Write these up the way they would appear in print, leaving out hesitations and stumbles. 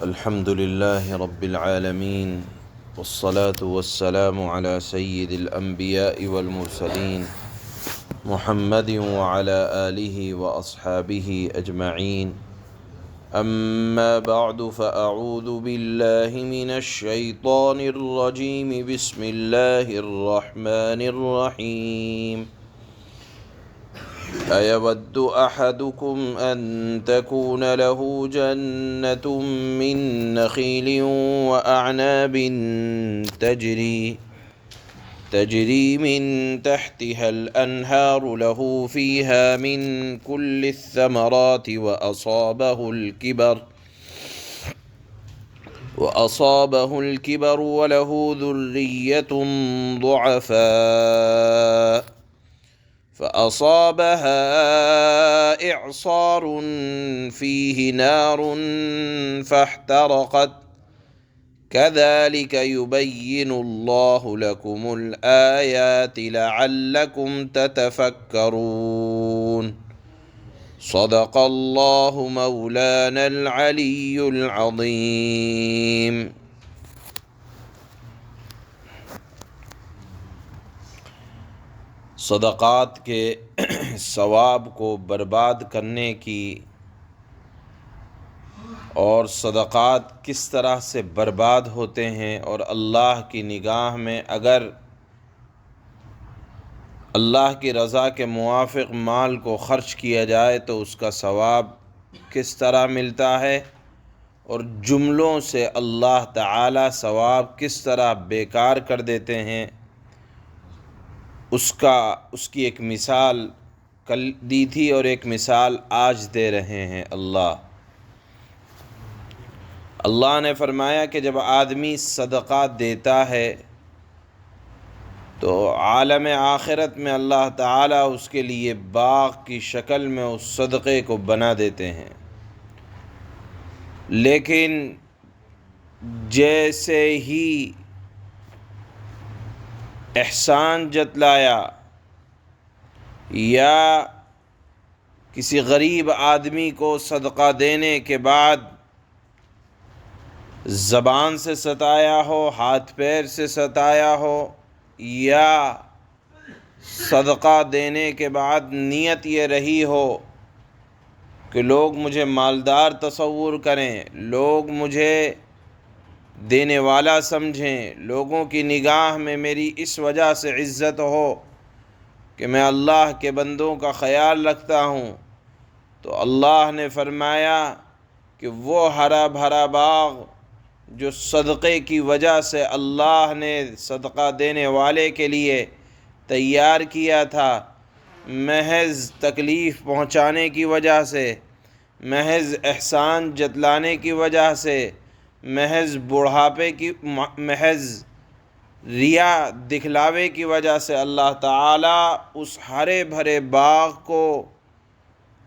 الحمد لله رب العالمين والصلاة والسلام على سيد الأنبياء والمرسلين محمد وعلى آله وأصحابه أجمعين. أما بعد فأعوذ بالله من الشيطان الرجيم. بسم الله الرحمن الرحيم. أيود أحدكم أن تكون له جنة من نخيل وأعناب تجري من تحتها الأنهار له فيها من كل الثمرات وأصابه الكبر وله ذرية ضعفاء فأصابها إعصار فيه نار فاحترقت كذلك يبين الله لكم الآيات لعلكم تتفكرون. صدق الله مولانا العلي العظيم. صدقات کے ثواب کو برباد کرنے کی اور صدقات کس طرح سے برباد ہوتے ہیں، اور اللہ کی نگاہ میں اگر اللہ کی رضا کے موافق مال کو خرچ کیا جائے تو اس کا ثواب کس طرح ملتا ہے، اور جملوں سے اللہ تعالی ثواب کس طرح بیکار کر دیتے ہیں، اس کی ایک مثال کل دی تھی اور ایک مثال آج دے رہے ہیں. اللہ نے فرمایا کہ جب آدمی صدقہ دیتا ہے تو عالم آخرت میں اللہ تعالیٰ اس کے لیے باغ کی شکل میں اس صدقے کو بنا دیتے ہیں، لیکن جیسے ہی احسان جتلایا یا کسی غریب آدمی کو صدقہ دینے کے بعد زبان سے ستایا ہو، ہاتھ پیر سے ستایا ہو، یا صدقہ دینے کے بعد نیت یہ رہی ہو کہ لوگ مجھے مالدار تصور کریں، لوگ مجھے دینے والا سمجھیں، لوگوں کی نگاہ میں میری اس وجہ سے عزت ہو کہ میں اللہ کے بندوں کا خیال رکھتا ہوں، تو اللہ نے فرمایا کہ وہ ہرا بھرا باغ جو صدقے کی وجہ سے اللہ نے صدقہ دینے والے کے لیے تیار کیا تھا، محض تکلیف پہنچانے کی وجہ سے، محض احسان جتلانے کی وجہ سے، محض بڑھاپے کی، محض ریا دکھلاوے کی وجہ سے اللہ تعالیٰ اس ہرے بھرے باغ کو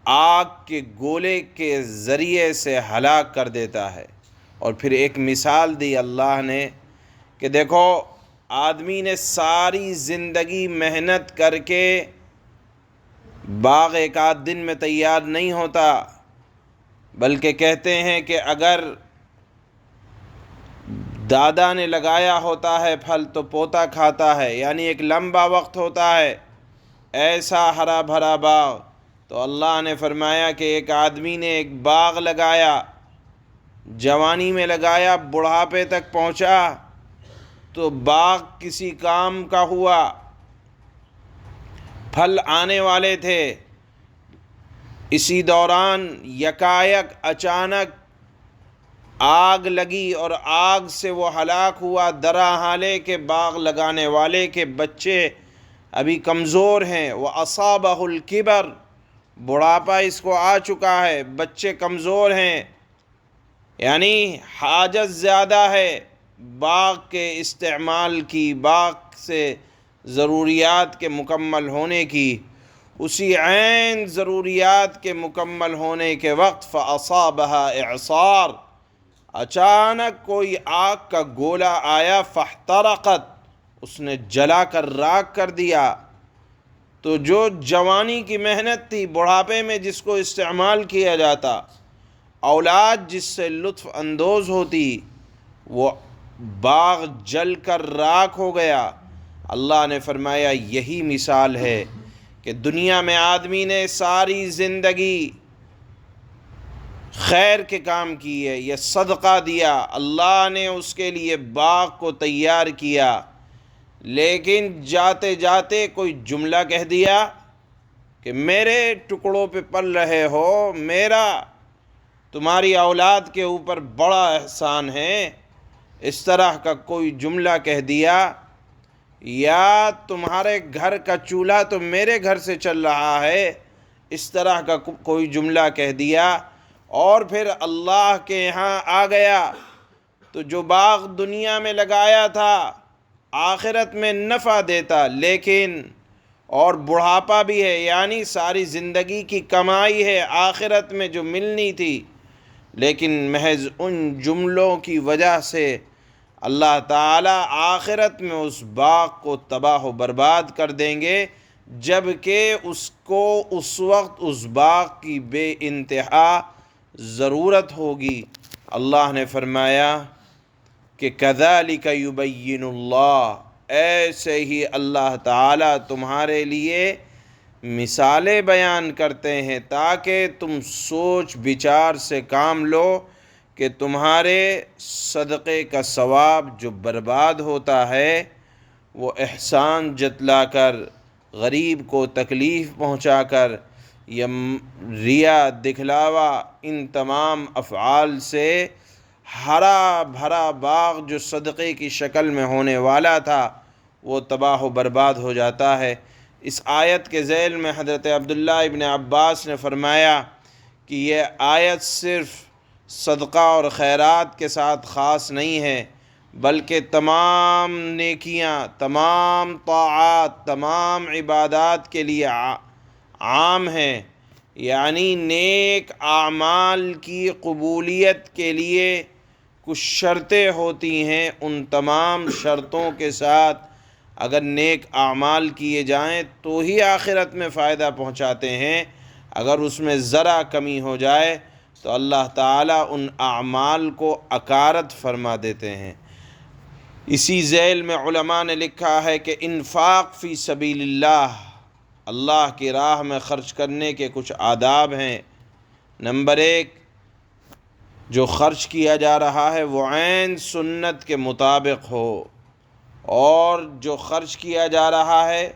آگ کے گولے کے ذریعے سے ہلاک کر دیتا ہے. اور پھر ایک مثال دی اللہ نے کہ دیکھو آدمی نے ساری زندگی محنت کر کے باغ ایک آدھ دن میں تیار نہیں ہوتا، بلکہ کہتے ہیں کہ اگر دادا نے لگایا ہوتا ہے پھل تو پوتا کھاتا ہے، یعنی ایک لمبا وقت ہوتا ہے ایسا ہرا بھرا باغ. تو اللہ نے فرمایا کہ ایک آدمی نے ایک باغ لگایا، جوانی میں لگایا، بڑھاپے تک پہنچا تو باغ کسی کام کا ہوا، پھل آنے والے تھے، اسی دوران یکایک اچانک آگ لگی اور آگ سے وہ ہلاک ہوا، درا حالے کے باغ لگانے والے کے بچے ابھی کمزور ہیں، وَأَصَابَهُ الْكِبَرُ، بڑھاپا اس کو آ چکا ہے، بچے کمزور ہیں، یعنی حاجت زیادہ ہے باغ کے استعمال کی، باغ سے ضروریات کے مکمل ہونے کی. اسی عین ضروریات کے مکمل ہونے کے وقت فَأَصَابَهَا إِعْصَارٌ، اچانک کوئی آگ کا گولا آیا، فاحترقت، اس نے جلا کر راکھ کر دیا. تو جو جوانی کی محنت تھی، بڑھاپے میں جس کو استعمال کیا جاتا، اولاد جس سے لطف اندوز ہوتی وہ باغ جل کر راکھ ہو گیا۔ اللہ نے فرمایا یہی مثال ہے کہ دنیا میں آدمی نے ساری زندگی خیر کے کام کیے، یہ صدقہ دیا، اللہ نے اس کے لیے باغ کو تیار کیا، لیکن جاتے جاتے کوئی جملہ کہہ دیا کہ میرے ٹکڑوں پہ پل رہے ہو، میرا تمہاری اولاد کے اوپر بڑا احسان ہے، اس طرح کا کوئی جملہ کہہ دیا، یا تمہارے گھر کا چولہا تو میرے گھر سے چل رہا ہے، اس طرح کا کوئی جملہ کہہ دیا، اور پھر اللہ کے یہاں آ گیا تو جو باغ دنیا میں لگایا تھا آخرت میں نفع دیتا، لیکن اور بڑھاپا بھی ہے، یعنی ساری زندگی کی کمائی ہے آخرت میں جو ملنی تھی، لیکن محض ان جملوں کی وجہ سے اللہ تعالیٰ آخرت میں اس باغ کو تباہ و برباد کر دیں گے، جبکہ اس کو اس وقت اس باغ کی بے انتہا ضرورت ہوگی۔ اللہ نے فرمایا کہ کذالک یبین اللہ، ایسے ہی اللہ تعالیٰ تمہارے لیے مثالیں بیان کرتے ہیں تاکہ تم سوچ بچار سے کام لو کہ تمہارے صدقے کا ثواب جو برباد ہوتا ہے وہ احسان جتلا کر، غریب کو تکلیف پہنچا کر، یا ریا دکھلاوا، ان تمام افعال سے ہرا بھرا باغ جو صدقے کی شکل میں ہونے والا تھا وہ تباہ و برباد ہو جاتا ہے۔ اس آیت کے ذیل میں حضرت عبداللہ ابن عباس نے فرمایا کہ یہ آیت صرف صدقہ اور خیرات کے ساتھ خاص نہیں ہے، بلکہ تمام نیکیاں، تمام طاعات، تمام عبادات کے لیے عام ہیں، یعنی نیک اعمال کی قبولیت کے لیے کچھ شرطیں ہوتی ہیں، ان تمام شرطوں کے ساتھ اگر نیک اعمال کیے جائیں تو ہی آخرت میں فائدہ پہنچاتے ہیں، اگر اس میں ذرا کمی ہو جائے تو اللہ تعالیٰ ان اعمال کو اکارت فرما دیتے ہیں۔ اسی ذیل میں علماء نے لکھا ہے کہ انفاق فی سبیل اللہ، اللہ کی راہ میں خرچ کرنے کے کچھ آداب ہیں۔ نمبر 1، جو خرچ کیا جا رہا ہے وہ عین سنت کے مطابق ہو، اور جو خرچ کیا جا رہا ہے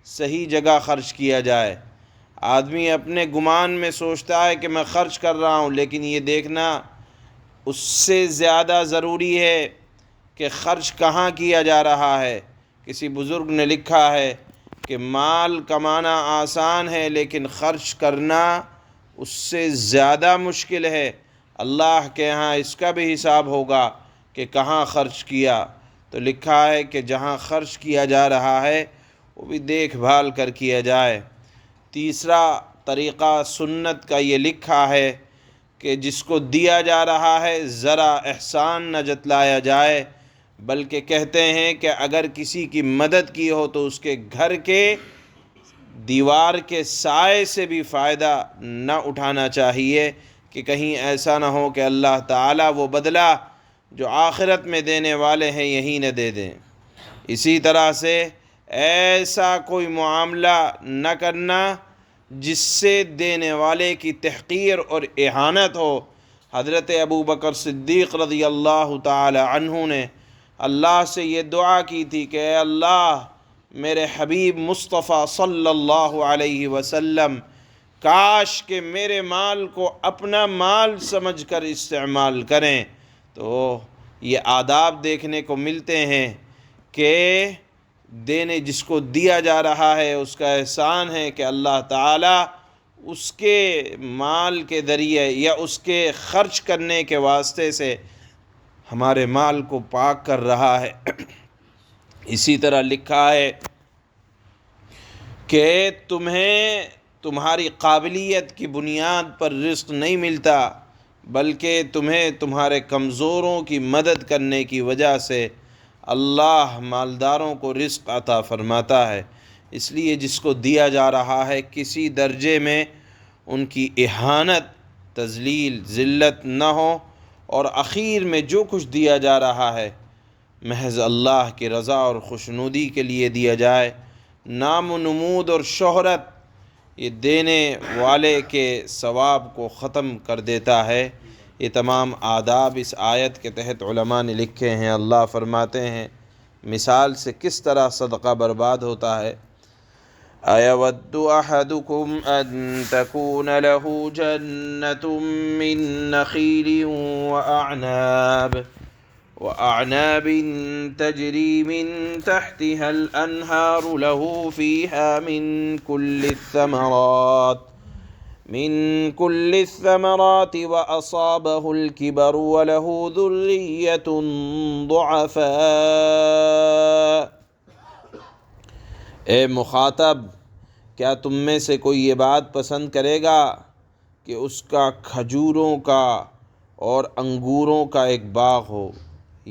صحیح جگہ خرچ کیا جائے۔ آدمی اپنے گمان میں سوچتا ہے کہ میں خرچ کر رہا ہوں، لیکن یہ دیکھنا اس سے زیادہ ضروری ہے کہ خرچ کہاں کیا جا رہا ہے۔ کسی بزرگ نے لکھا ہے کہ مال کمانا آسان ہے لیکن خرچ کرنا اس سے زیادہ مشکل ہے، اللہ کے ہاں اس کا بھی حساب ہوگا کہ کہاں خرچ کیا۔ تو لکھا ہے کہ جہاں خرچ کیا جا رہا ہے وہ بھی دیکھ بھال کر کیا جائے۔ تیسرا طریقہ سنت کا یہ لکھا ہے کہ جس کو دیا جا رہا ہے ذرا احسان نہ جتلایا جائے، بلکہ کہتے ہیں کہ اگر کسی کی مدد کی ہو تو اس کے گھر کے دیوار کے سائے سے بھی فائدہ نہ اٹھانا چاہیے، کہ کہیں ایسا نہ ہو کہ اللہ تعالیٰ وہ بدلہ جو آخرت میں دینے والے ہیں یہی نہ دے دیں۔ اسی طرح سے ایسا کوئی معاملہ نہ کرنا جس سے دینے والے کی تحقیر اور اہانت ہو۔ حضرت ابوبکر صدیق رضی اللہ تعالی عنہ نے اللہ سے یہ دعا کی تھی کہ اے اللہ، میرے حبیب مصطفیٰ صلی اللہ علیہ وسلم کاش کہ میرے مال کو اپنا مال سمجھ کر استعمال کریں۔ تو یہ آداب دیکھنے کو ملتے ہیں کہ دینے جس کو دیا جا رہا ہے اس کا احسان ہے کہ اللہ تعالیٰ اس کے مال کے ذریعے یا اس کے خرچ کرنے کے واسطے سے ہمارے مال کو پاک کر رہا ہے۔ اسی طرح لکھا ہے کہ تمہیں تمہاری قابلیت کی بنیاد پر رزق نہیں ملتا، بلکہ تمہیں تمہارے کمزوروں کی مدد کرنے کی وجہ سے اللہ مالداروں کو رزق عطا فرماتا ہے۔ اس لیے جس کو دیا جا رہا ہے کسی درجے میں ان کی اہانت تذلیل ذلت نہ ہو، اور اخیر میں جو کچھ دیا جا رہا ہے محض اللہ کی رضا اور خوشنودی کے لیے دیا جائے۔ نام و نمود اور شہرت یہ دینے والے کے ثواب کو ختم کر دیتا ہے۔ یہ تمام آداب اس آیت کے تحت علماء نے لکھے ہیں۔ اللہ فرماتے ہیں مثال سے کس طرح صدقہ برباد ہوتا ہے۔ أَيَوَدُّ أَحَدُكُمْ أَن تَكُونَ لَهُ جَنَّةٌ مِّن نَخِيلٍ وَأَعْنَابٍ تَجْرِي مِن تَحْتِهَا الْأَنْهَارُ لَهُ فِيهَا من كل الثمرات وأصابه الكبر وله ذرية ضعفاء۔ اے مخاطب، کیا تم میں سے کوئی یہ بات پسند کرے گا کہ اس کا کھجوروں کا اور انگوروں کا ایک باغ ہو؟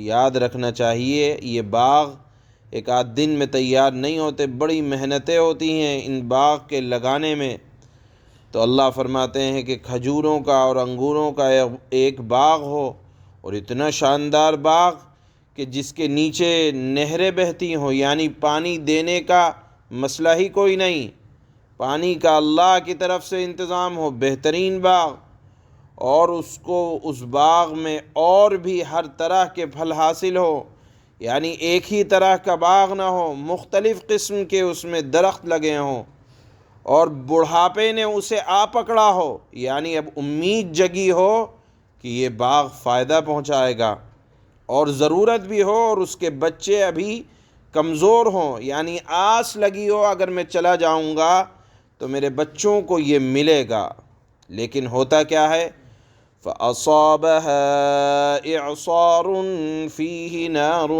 یاد رکھنا چاہیے یہ باغ ایک آدھ دن میں تیار نہیں ہوتے، بڑی محنتیں ہوتی ہیں ان باغ کے لگانے میں۔ تو اللہ فرماتے ہیں کہ کھجوروں کا اور انگوروں کا ایک باغ ہو، اور اتنا شاندار باغ کہ جس کے نیچے نہریں بہتی ہوں، یعنی پانی دینے کا مسئلہ ہی کوئی نہیں، پانی کا اللہ کی طرف سے انتظام ہو، بہترین باغ، اور اس باغ میں اور بھی ہر طرح کے پھل حاصل ہو، یعنی ایک ہی طرح کا باغ نہ ہو، مختلف قسم کے اس میں درخت لگے ہوں، اور بڑھاپے نے اسے آ پکڑا ہو، یعنی اب امید جگی ہو کہ یہ باغ فائدہ پہنچائے گا، اور ضرورت بھی ہو، اور اس کے بچے ابھی کمزور ہوں، یعنی آس لگی ہو اگر میں چلا جاؤں گا تو میرے بچوں کو یہ ملے گا، لیکن ہوتا کیا ہے؟ فَأَصَابَهَا إِعْصَارٌ فِيهِ نَارٌ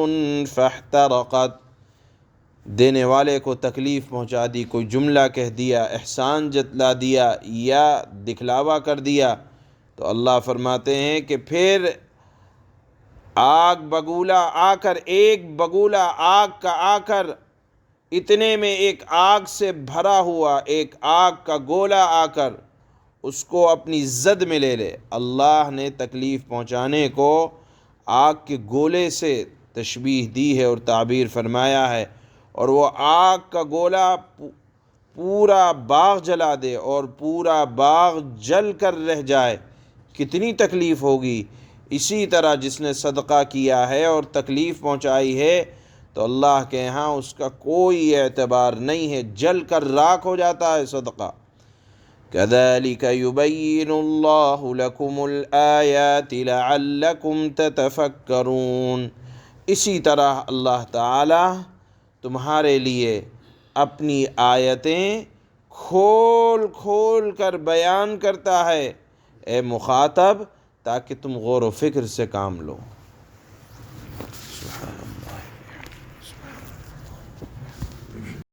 فَاحْتَرَقَتْ، دینے والے کو تکلیف پہنچا دی، کوئی جملہ کہہ دیا، احسان جتلا دیا یا دکھلاوا کر دیا، تو اللہ فرماتے ہیں کہ پھر آگ بگولا آ کر، ایک بگولا آگ کا آ کر اتنے میں ایک آگ سے بھرا ہوا ایک آگ کا گولا آ کر اس کو اپنی زد میں لے لے۔ اللہ نے تکلیف پہنچانے کو آگ کے گولے سے تشبیہ دی ہے اور تعبیر فرمایا ہے، اور وہ آگ کا گولا پورا باغ جلا دے اور پورا باغ جل کر رہ جائے، کتنی تکلیف ہوگی۔ اسی طرح جس نے صدقہ کیا ہے اور تکلیف پہنچائی ہے تو اللہ کے ہاں اس کا کوئی اعتبار نہیں ہے، جل کر راکھ ہو جاتا ہے صدقہ۔ كَذَلِكَ يُبَيِّنُ اللَّهُ لَكُمُ الْآيَاتِ لَعَلَّكُمْ تَتَفَكَّرُونَ، اسی طرح اللہ تعالی تمہارے لیے اپنی آیتیں کھول کھول کر بیان کرتا ہے اے مخاطب، تاکہ تم غور و فکر سے کام لو۔